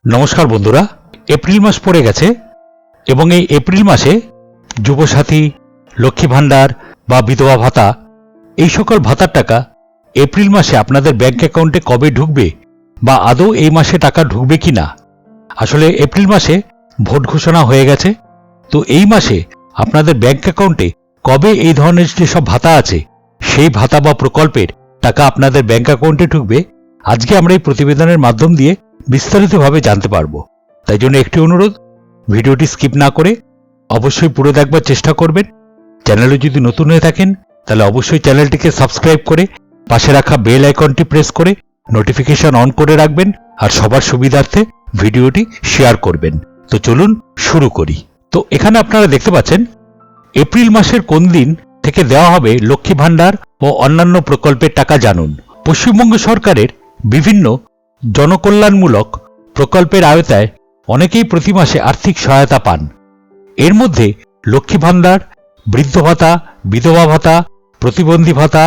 নমস্কার বন্ধুরা, এপ্রিল মাস পড়ে গেছে এবং এই এপ্রিল মাসে যুবসাথী, লক্ষ্মী ভাণ্ডার বা বিধবা ভাতা এই সকল ভাতার টাকা এপ্রিল মাসে আপনাদের ব্যাংক অ্যাকাউন্টে কবে ঢুকবে বা আদৌ এই মাসে টাকা ঢুকবে কি না। আসলে এপ্রিল মাসে ভোট ঘোষণা হয়ে গেছে, তো এই মাসে আপনাদের ব্যাংক অ্যাকাউন্টে কবে এই ধরনের যেসব ভাতা আছে সেই ভাতা বা প্রকল্পের টাকা আপনাদের ব্যাংক অ্যাকাউন্টে ঢুকবে, আজকে আমরা এই প্রতিবেদনের মাধ্যম দিয়ে বিস্তারিতভাবে জানতে পারবো। তাই জন্য একটি অনুরোধ, ভিডিওটি স্কিপ না করে অবশ্যই পুরো দেখবার চেষ্টা করবেন। চ্যানেলে যদি নতুন হয়ে থাকেন তাহলে অবশ্যই চ্যানেলটিকে সাবস্ক্রাইব করে পাশে রাখা বেল আইকনটি প্রেস করে নোটিফিকেশন অন করে রাখবেন আর সবার সুবিধার্থে ভিডিওটি শেয়ার করবেন। তো চলুন শুরু করি। তো এখানে আপনারা দেখতে পাচ্ছেন এপ্রিল মাসের কোন দিন থেকে দেওয়া হবে লক্ষ্মী ভাণ্ডার ও অন্যান্য প্রকল্পের টাকা জানুন। পশ্চিমবঙ্গ সরকারের বিভিন্ন জনকল্যাণমূলক প্রকল্পের আওতায় অনেকেই প্রতি মাসে আর্থিক সহায়তা পান। এর মধ্যে লক্ষ্মী ভাণ্ডার, বৃদ্ধ ভাতা, বিধবা ভাতা, প্রতিবন্ধী ভাতা,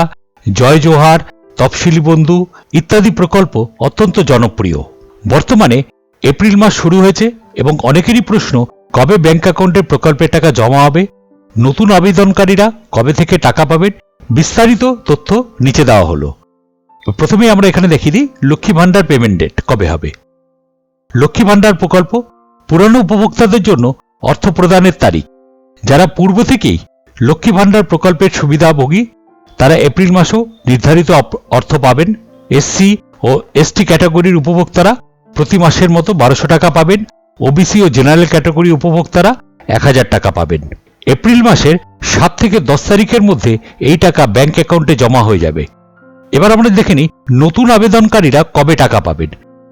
জয় জোহার, তফসিলি বন্ধু ইত্যাদি প্রকল্প অত্যন্ত জনপ্রিয়। বর্তমানে এপ্রিল মাস শুরু হয়েছে এবং অনেকেরই প্রশ্ন, কবে ব্যাংক অ্যাকাউন্টে প্রকল্পের টাকা জমা হবে, নতুন আবেদনকারীরা কবে থেকে টাকা পাবেন, বিস্তারিত তথ্য নিচে দেওয়া হলো। প্রথমেই আমরা এখানে দেখিয়ে দিই লক্ষ্মী ভাণ্ডার পেমেন্ট ডেট কবে হবে। লক্ষ্মী ভাণ্ডার প্রকল্প পুরনো উপভোক্তাদের জন্য অর্থ প্রদানের তারিখ। যারা পূর্ব থেকেই লক্ষ্মী ভাণ্ডার প্রকল্পের সুবিধাভোগী তারা এপ্রিল মাসেও নির্ধারিত অর্থ পাবেন। এসসি ও এসটি ক্যাটাগরির উপভোক্তারা প্রতি মাসের মতো 1200 টাকা পাবেন। ওবিসি ও জেনারেল ক্যাটাগরি উপভোক্তারা 1000 টাকা পাবেন। এপ্রিল মাসের 7 থেকে 10 তারিখের মধ্যে এই টাকা ব্যাংক অ্যাকাউন্টে জমা হয়ে যাবে। এবার আমরা দেখে নিই নতুন আবেদনকারীরা কবে টাকা পাবেন।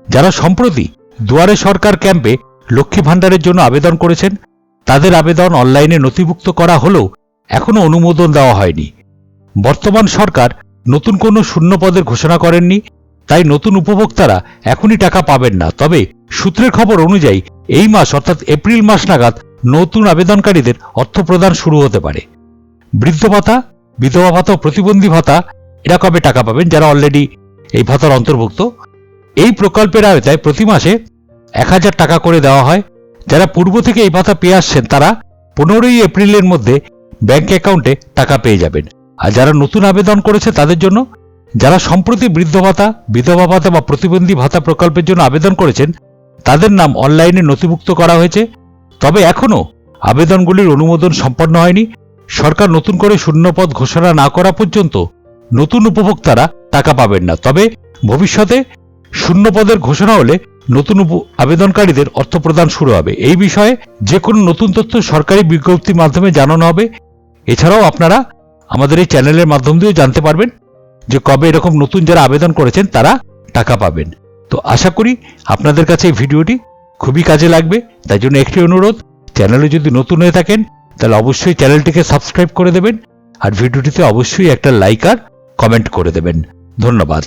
যারা সম্প্রতি দুয়ারে সরকার ক্যাম্পে লক্ষ্মী ভাণ্ডারের জন্য আবেদন করেছেন তাদের আবেদন অনলাইনে নথিভুক্ত করা হলেও এখনও অনুমোদন দেওয়া হয়নি। বর্তমান সরকার নতুন কোনো শূন্য পদের ঘোষণা করেননি, তাই নতুন উপভোক্তারা এখনই টাকা পাবেন না। তবে সূত্রের খবর অনুযায়ী এই মাস অর্থাৎ এপ্রিল মাস নাগাদ নতুন আবেদনকারীদের অর্থ প্রদান শুরু হতে পারে। বৃদ্ধ ভাতা, বিধবা ভাতা ও প্রতিবন্ধী ভাতা এরা কবে টাকা পাবেন যারা অলরেডি এই ভাতার অন্তর্ভুক্ত। এই প্রকল্পের আওতায় প্রতি মাসে 1000 টাকা করে দেওয়া হয়। যারা পূর্ব থেকে এই ভাতা পেয়ে আসছেন তারা 15ই এপ্রিলের মধ্যে ব্যাংক অ্যাকাউন্টে টাকা পেয়ে যাবেন। আর যারা নতুন আবেদন করেছে তাদের জন্য, যারা সম্প্রতি বৃদ্ধ ভাতা, বিধবা ভাতা বা প্রতিবন্ধী ভাতা প্রকল্পের জন্য আবেদন করেছেন তাদের নাম অনলাইনে নথিভুক্ত করা হয়েছে। তবে এখনও আবেদনগুলির অনুমোদন সম্পন্ন হয়নি। সরকার নতুন করে শূন্যপদ ঘোষণা না করা পর্যন্ত নতুন উপভোক্তারা টাকা পাবেন না। তবে ভবিষ্যতে শূন্যপদের ঘোষণা হলে নতুন আবেদনকারীদের অর্থ প্রদান শুরু হবে। এই বিষয়ে যে কোনো নতুন তথ্য সরকারি বিজ্ঞপ্তির মাধ্যমে জানানো হবে। এছাড়াও আপনারা আমাদের এই চ্যানেলের মাধ্যম দিয়েও জানতে পারবেন যে কবে এরকম নতুন যারা আবেদন করেছেন তারা টাকা পাবেন। তো আশা করি আপনাদের কাছে এই ভিডিওটি খুবই কাজে লাগবে। তাই জন্য একটি অনুরোধ, চ্যানেলে যদি নতুন হয়ে থাকেন তাহলে অবশ্যই চ্যানেলটিকে সাবস্ক্রাইব করে দেবেন আর ভিডিওটিতে অবশ্যই একটা লাইক আর কমেন্ট করে দেবেন। ধন্যবাদ।